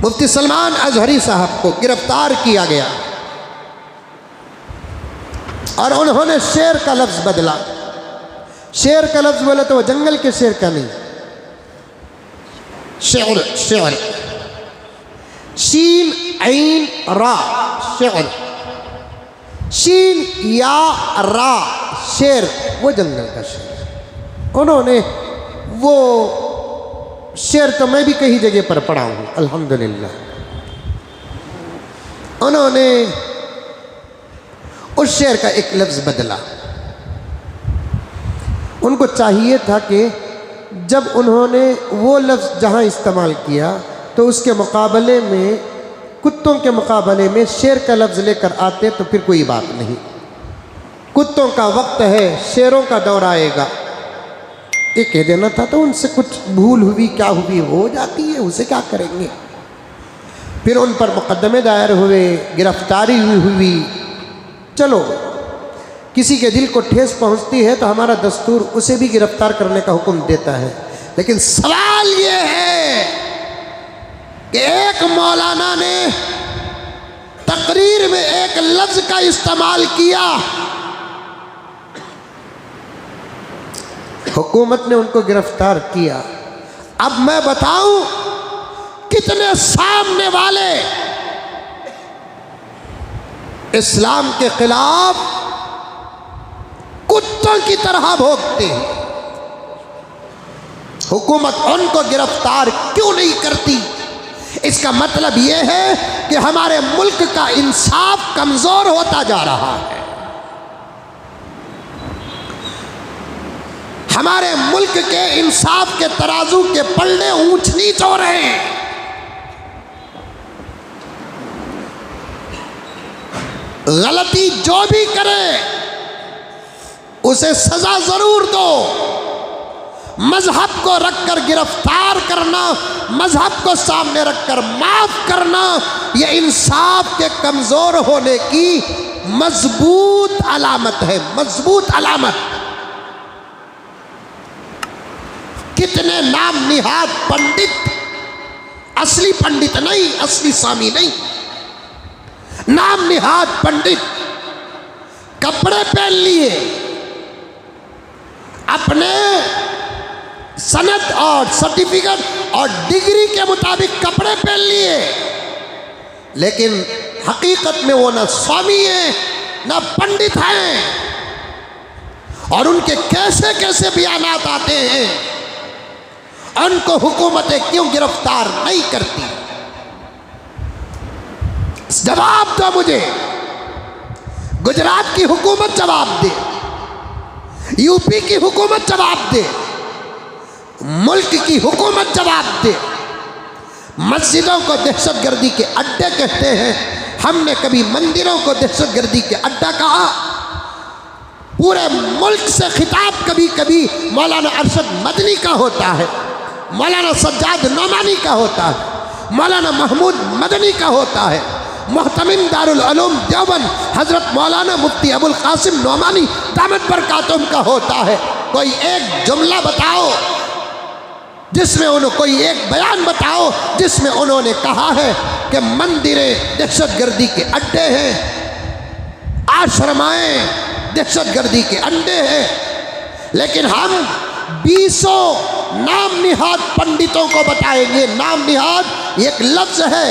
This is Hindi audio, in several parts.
मुफ्ती सलमान अजहरी साहब को गिरफ्तार किया गया और उन्होंने शेर का लफ्ज़ बदला। शेर का लफ्ज़ बोले तो वो जंगल के शेर का नहीं, शेर, शेर, शीन ऐन रा, शेर, शीन या रा, शेर, वो जंगल का शेर। उन्होंने वो शेर तो मैं भी कई जगह पर पढ़ा हूँ अल्हम्दुलिल्लाह। उन्होंने उस शेर का एक लफ्ज़ बदला। उनको चाहिए था कि जब उन्होंने वो लफ्ज़ जहाँ इस्तेमाल किया तो उसके मुकाबले में, कुत्तों के मुकाबले में शेर का लफ्ज़ लेकर आते तो फिर कोई बात नहीं। कुत्तों का वक्त है, शेरों का दौर आएगा, ये कह देना था। तो उनसे कुछ भूल हुई, क्या हुई, हो जाती है, उसे क्या करेंगे। फिर उन पर मुकदमे दायर हुए, गिरफ्तारी हुई। चलो, किसी के दिल को ठेस पहुंचती है तो हमारा दस्तूर उसे भी गिरफ्तार करने का हुक्म देता है। लेकिन सवाल ये है कि एक मौलाना ने तकरीर में एक लफ्ज का इस्तेमाल किया, हुकूमत ने उनको गिरफ्तार किया। अब मैं बताऊं कितने सामने वाले इस्लाम के खिलाफ कुत्तों की तरह भौंकते हैं। हुकूमत उनको गिरफ्तार क्यों नहीं करती? इसका मतलब यह है कि हमारे मुल्क का इंसाफ कमजोर होता जा रहा है। हमारे मुल्क के इंसाफ के तराजू के पल्ले ऊंच नीच हो रहे हैं। गलती जो भी करे उसे सजा जरूर दो। मजहब को रखकर गिरफ्तार करना, मजहब को सामने रखकर माफ करना, यह इंसाफ के कमजोर होने की मजबूत अलामत है, मजबूत अलामत। कितने नाम निहाद पंडित, असली पंडित नहीं, असली स्वामी नहीं, नाम निहाद पंडित कपड़े पहन लिए, अपने सनद और सर्टिफिकेट और डिग्री के मुताबिक कपड़े पहन लिए, लेकिन हकीकत में वो ना स्वामी है ना पंडित हैं। और उनके कैसे कैसे बयानात आते हैं, उनको हुकूमतें क्यों गिरफ्तार नहीं करती? जवाब दो मुझे। गुजरात की हुकूमत जवाब दे, यूपी की हुकूमत जवाब दे, मुल्क की हुकूमत जवाब दे। मस्जिदों को दहशतगर्दी के अड्डे कहते हैं, हमने कभी मंदिरों को दहशतगर्दी के अड्डा कहा? पूरे मुल्क से खिताब कभी कभी मौलाना अरशद मदनी का होता है, मौलाना सज्जाद नोमानी का होता है, मौलाना महमूद मदनी का होता है, मुहतमिम दारुल उलूम देवबंद हजरत मौलाना मुफ्ती अबुल कासिम नोमानी दामत बरकातुहू का होता है। कोई एक जुमला बताओ जिसमें उन्होंने, कोई एक बयान बताओ जिसमें उन्होंने कहा है कि मंदिरें दहशतगर्दी के अड्डे हैं, आश्रमाएं दहशतगर्दी के अड्डे हैं। लेकिन हम 20 नाम निहाद पंडितों को बताएंगे। नाम निहाद एक लफ्ज है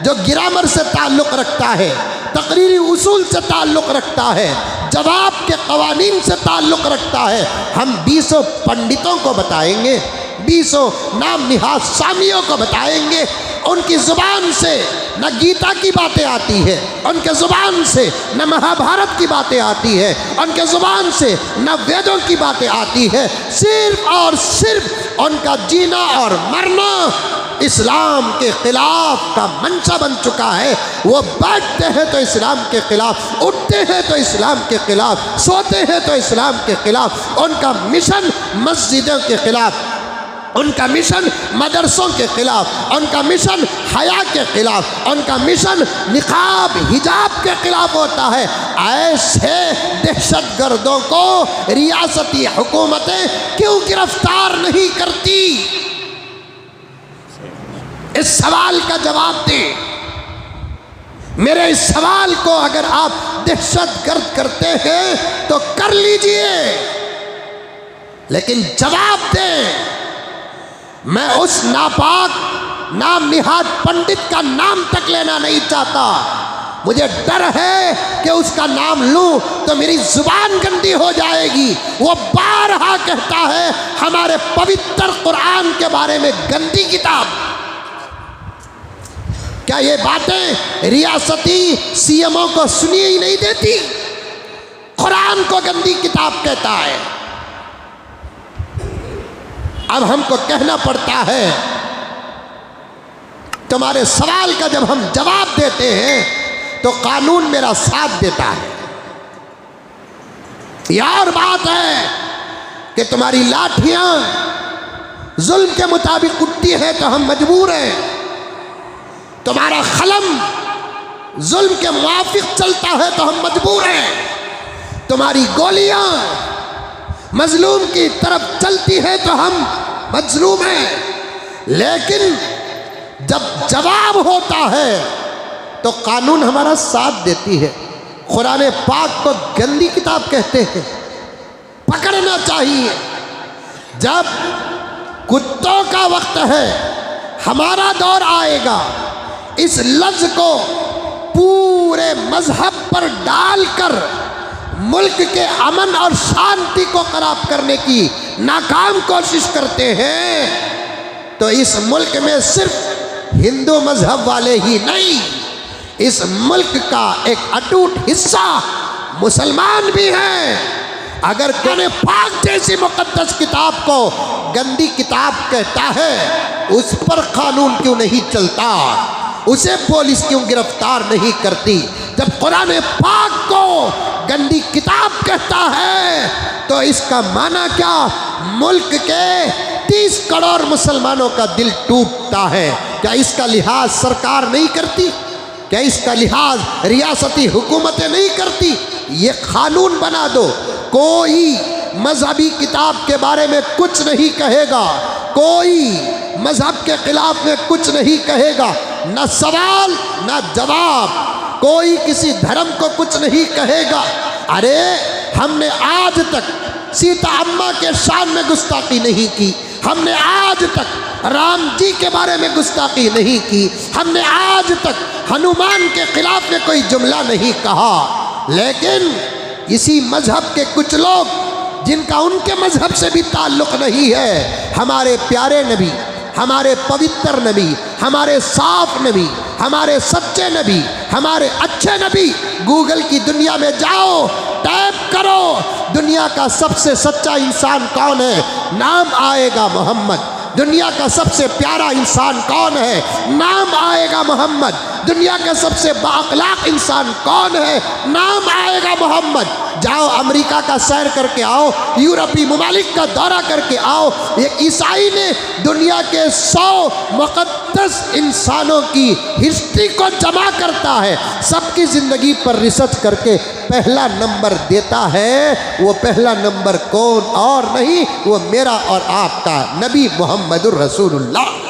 जो ग्रामर से ताल्लुक़ रखता है, तकरीरी उसूल से ताल्लुक़ रखता है, जवाब के कवानीन से ताल्लुक़ रखता है। हम 20 पंडितों को बताएंगे, 20 नाम निहाद सामियों को बताएंगे। उनकी ज़ुबान से न गीता की बातें आती है, उनके ज़ुबान से न महाभारत की बातें आती है, उनके ज़ुबान से न वेदों की बातें आती है। सिर्फ और सिर्फ उनका जीना और मरना इस्लाम के खिलाफ का मंशा बन चुका है। वो बैठते हैं तो इस्लाम के खिलाफ, उठते हैं तो इस्लाम के खिलाफ, सोते हैं तो इस्लाम के खिलाफ। उनका मिशन मस्जिदों के खिलाफ, उनका मिशन मदरसों के खिलाफ, उनका मिशन हया के खिलाफ, उनका मिशन निकाब हिजाब के खिलाफ होता है। ऐसे दहशतगर्दों को रियासती हुकूमतें क्यों गिरफ्तार नहीं करती? इस सवाल का जवाब दें। मेरे इस सवाल को अगर आप दहशतगर्द करते हैं तो कर लीजिए, लेकिन जवाब दें। मैं उस नापाक नाम निहाद पंडित का नाम तक लेना नहीं चाहता। मुझे डर है कि उसका नाम लूं तो मेरी जुबान गंदी हो जाएगी। वो बारहा कहता है हमारे पवित्र कुरान के बारे में गंदी किताब। क्या ये बातें रियासती सीएमओ को सुनी ही नहीं देती? कुरान को गंदी किताब कहता है। अब हमको कहना पड़ता है, तुम्हारे सवाल का जब हम जवाब देते हैं तो कानून मेरा साथ देता है। यह और बात है कि तुम्हारी लाठियां जुल्म के मुताबिक उठती है तो हम मजबूर हैं। तुम्हारा कलम जुल्म के मुआफिक चलता है तो हम मजबूर हैं। तुम्हारी गोलियां मजलूम की तरफ चलती है तो हम मजलूम हैं। लेकिन जब जवाब होता है तो कानून हमारा साथ देती है। कुरान पाक को गंदी किताब कहते हैं, पकड़ना चाहिए। जब कुत्तों का वक्त है, हमारा दौर आएगा। इस लफ्ज को पूरे मजहब पर डालकर मुल्क के अमन और शांति को खराब करने की नाकाम कोशिश करते हैं तो इस मुल्क में सिर्फ हिंदू मजहब वाले ही नहीं, इस मुल्क का एक अटूट हिस्सा मुसलमान भी हैं। अगर कुरान पाक जैसी मुकद्दस किताब को गंदी किताब कहता है, उस पर कानून क्यों नहीं चलता? उसे पुलिस क्यों गिरफ्तार नहीं करती? जब कुरान पाक को गंदी किताब कहता है तो इसका माना क्या? मुल्क के 30 करोड़ मुसलमानों का दिल टूटता है। क्या इसका लिहाज सरकार नहीं करती? क्या इसका लिहाज रियासती हुकूमतें नहीं करती? ये कानून बना दो, कोई मजहबी किताब के बारे में कुछ नहीं कहेगा, कोई मजहब के खिलाफ में कुछ नहीं कहेगा, न सवाल न जवाब, कोई किसी धर्म को कुछ नहीं कहेगा। अरे हमने आज तक सीता अम्मा के शान में गुस्ताखी नहीं की, हमने आज तक राम जी के बारे में गुस्ताखी नहीं की, हमने आज तक हनुमान के खिलाफ में कोई जुमला नहीं कहा। लेकिन इसी मजहब के कुछ लोग जिनका उनके मजहब से भी ताल्लुक़ नहीं है, हमारे प्यारे नबी, हमारे पवित्र नबी, हमारे साफ नबी, हमारे सच्चे नबी, हमारे अच्छे नबी, गूगल की दुनिया में जाओ, टाइप करो दुनिया का सबसे सच्चा इंसान कौन है, नाम आएगा मोहम्मद। दुनिया का सबसे प्यारा इंसान कौन है, नाम आएगा मोहम्मद। दुनिया का सबसे बाअखलाक इंसान कौन है, नाम आएगा मोहम्मद। जाओ अमेरिका का सैर करके आओ, यूरोपीय ममालिक का दौरा करके आओ। एक ईसाई ने दुनिया के 100 मुक़द्दस इंसानों की हिस्ट्री को जमा करता है, सबकी ज़िंदगी पर रिसर्च करके पहला नंबर देता है। वो पहला नंबर कौन और नहीं, वो मेरा और आपका नबी मोहम्मदुर रसूलुल्लाह।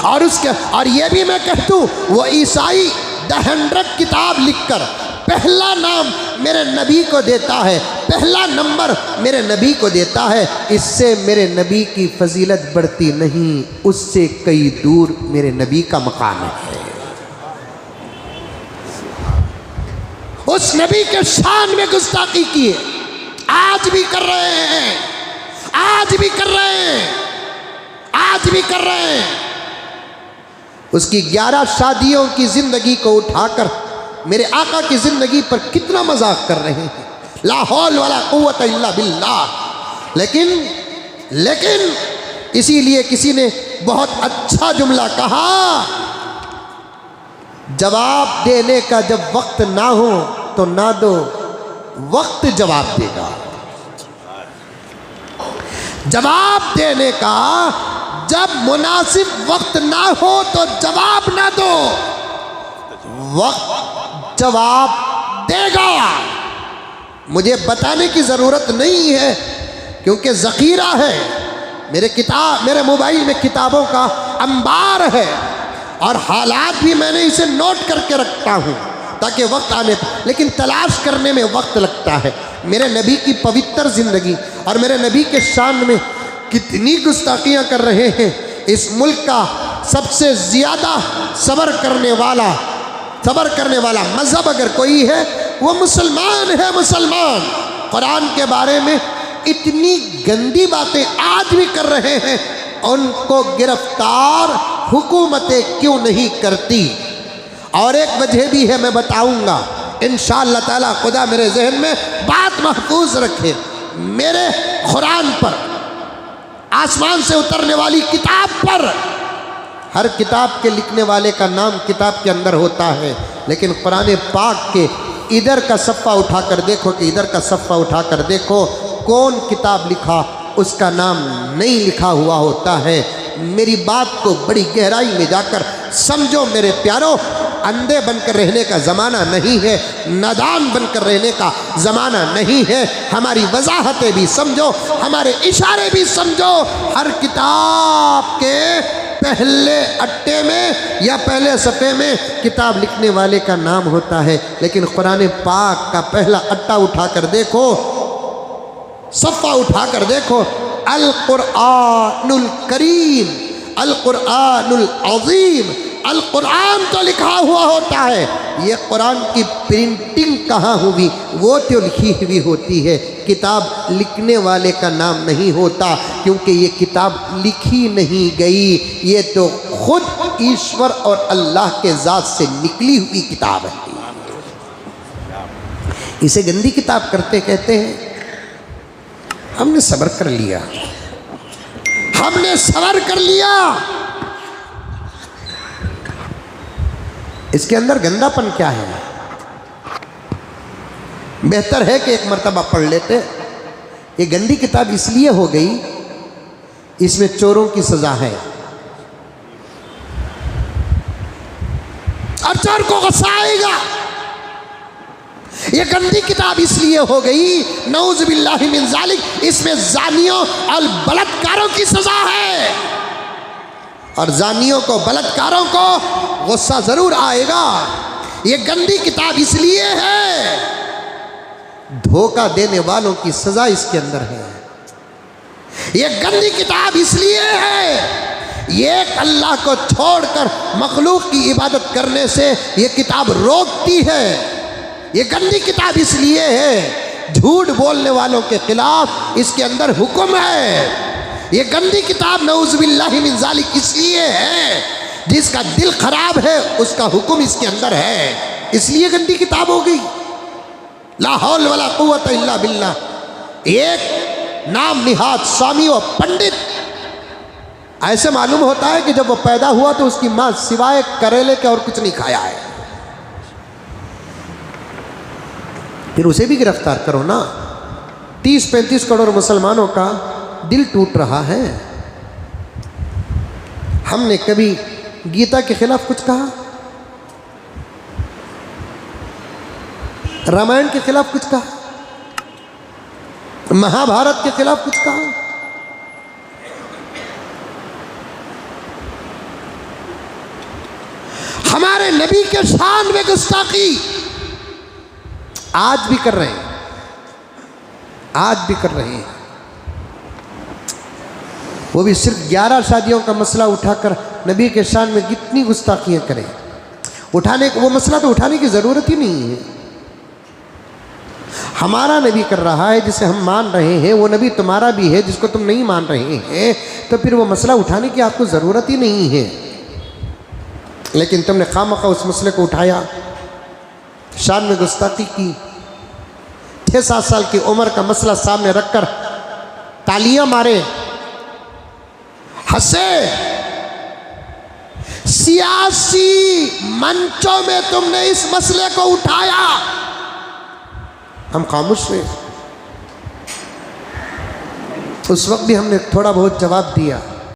और ये भी मैं कह दूँ, वो ईसाई द 100 किताब लिखकर पहला नाम मेरे नबी को देता है, पहला नंबर मेरे नबी को देता है। इससे मेरे नबी की फजीलत बढ़ती नहीं, उससे कई दूर मेरे नबी का मकाम है। उस नबी के शान में गुस्ताखी किए, आज भी कर रहे हैं, आज भी कर रहे हैं, आज भी कर रहे हैं। उसकी 11 शादियों की जिंदगी को उठाकर मेरे आका की जिंदगी पर कितना मजाक कर रहे हैं, ला हौल वला कुव्वत इल्ला बिल्लाह। लेकिन इसीलिए किसी ने बहुत अच्छा जुमला कहा, जवाब देने का जब वक्त ना हो तो ना दो, वक्त जवाब देगा। जवाब देने का जब मुनासिब वक्त ना हो तो जवाब ना दो, वक्त जवाब देगा। मुझे बताने की ज़रूरत नहीं है क्योंकि ज़ख़ीरा है। मेरे मोबाइल में किताबों का अंबार है, और हालात भी मैंने इसे नोट करके रखता हूँ ताकि वक्त आने पर, लेकिन तलाश करने में वक्त लगता है। मेरे नबी की पवित्र ज़िंदगी और मेरे नबी के शान में कितनी गुस्ताखियाँ कर रहे हैं। इस मुल्क का सबसे ज़्यादा सब्र करने वाला मज़हब अगर कोई है वो मुसलमान है। मुसलमान कुरान के बारे में इतनी गंदी बातें आज भी कर रहे हैं, उनको गिरफ्तार हुकूमतें क्यों नहीं करती? और एक वजह भी है, मैं बताऊंगा इंशाअल्लाह ताला। खुदा मेरे जहन में बात महफूज रखे। मेरे कुरान पर, आसमान से उतरने वाली किताब पर, हर किताब के लिखने वाले का नाम किताब के अंदर होता है, लेकिन कुरान पाक के इधर का सफ़ा उठाकर देखो कि इधर का सफ़ा उठाकर देखो, कौन किताब लिखा उसका नाम नहीं लिखा हुआ होता है। मेरी बात को बड़ी गहराई में जाकर समझो मेरे प्यारों। अंधे बनकर रहने का ज़माना नहीं है, नादान बनकर रहने का ज़माना नहीं है। हमारी वजाहतें भी समझो, हमारे इशारे भी समझो। हर किताब के पहले अट्टे में या पहले सफ़े में किताब लिखने वाले का नाम होता है, लेकिन कुरान पाक का पहला अट्टा उठाकर देखो, सफ़ा उठाकर देखो, अल कुरआनुल करीम, अल कुरआनुल अज़ीम, अल कुरान तो लिखा हुआ होता है। ये कुरान की प्रिंटिंग कहाँ हुई? वो तो लिखी हुई होती है, किताब लिखने वाले का नाम नहीं होता, क्योंकि ये किताब लिखी नहीं गई। ये तो खुद ईश्वर और अल्लाह के ज़ात से निकली हुई किताब है। इसे गंदी किताब करते कहते हैं। हमने सब्र कर लिया, हमने सब्र कर लिया। इसके अंदर गंदापन क्या है? बेहतर है कि एक मर्तबा पढ़ लेते। ये गंदी किताब इसलिए हो गई, इसमें चोरों की सजा है और चोर को गुस्सा आएगा। ये गंदी किताब इसलिए हो गई, नऊज़ बिल्लाहि मिन ज़ालिक, इसमें जानियों और बलात्कारों की सजा है, और जानियों को, बलात्कारों को गुस्सा जरूर आएगा। ये गंदी किताब इसलिए है, धोखा देने वालों की सजा इसके अंदर है। ये गंदी किताब इसलिए है, ये अल्लाह को छोड़कर मखलूक की इबादत करने से ये किताब रोकती है। ये गंदी किताब इसलिए है, झूठ बोलने वालों के खिलाफ इसके अंदर हुक्म है। ये गंदी किताब नऊज़ बिल्लाहि मिन ज़ालिक इसलिए है, जिसका दिल खराब है उसका हुक्म इसके अंदर है, इसलिए गंदी किताब हो गई। ला हौल वला कुव्वत इल्ला बिल्लाह। एक नाम निहाद स्वामी और पंडित, ऐसे मालूम होता है कि जब वो पैदा हुआ तो उसकी माँ सिवाय करेले के और कुछ नहीं खाया है। फिर उसे भी गिरफ्तार करो ना। 30-35 करोड़ मुसलमानों का दिल टूट रहा है। हमने कभी गीता के खिलाफ कुछ कहा? रामायण के खिलाफ कुछ कहा? महाभारत के खिलाफ कुछ कहा? हमारे नबी के शान में गुस्ताखी आज भी कर रहे हैं, आज भी कर रहे हैं। वो भी सिर्फ 11 शादियों का मसला उठाकर नबी के शान में कितनी गुस्ताखियां करें। उठाने वो मसला तो उठाने की ज़रूरत ही नहीं है। हमारा नबी कर रहा है जिसे हम मान रहे हैं, वो नबी तुम्हारा भी है जिसको तुम नहीं मान रहे हैं, तो फिर वो मसला उठाने की आपको ज़रूरत ही नहीं है। लेकिन तुमने खामखा उस मसले को उठाया, शान में गुस्ताखी की। 6-7 साल की उम्र का मसला सामने रखकर तालियां मारे, हंसे। सियासी मंचों में तुमने इस मसले को उठाया, हम खामोश हुए। उस वक्त भी हमने थोड़ा बहुत जवाब दिया।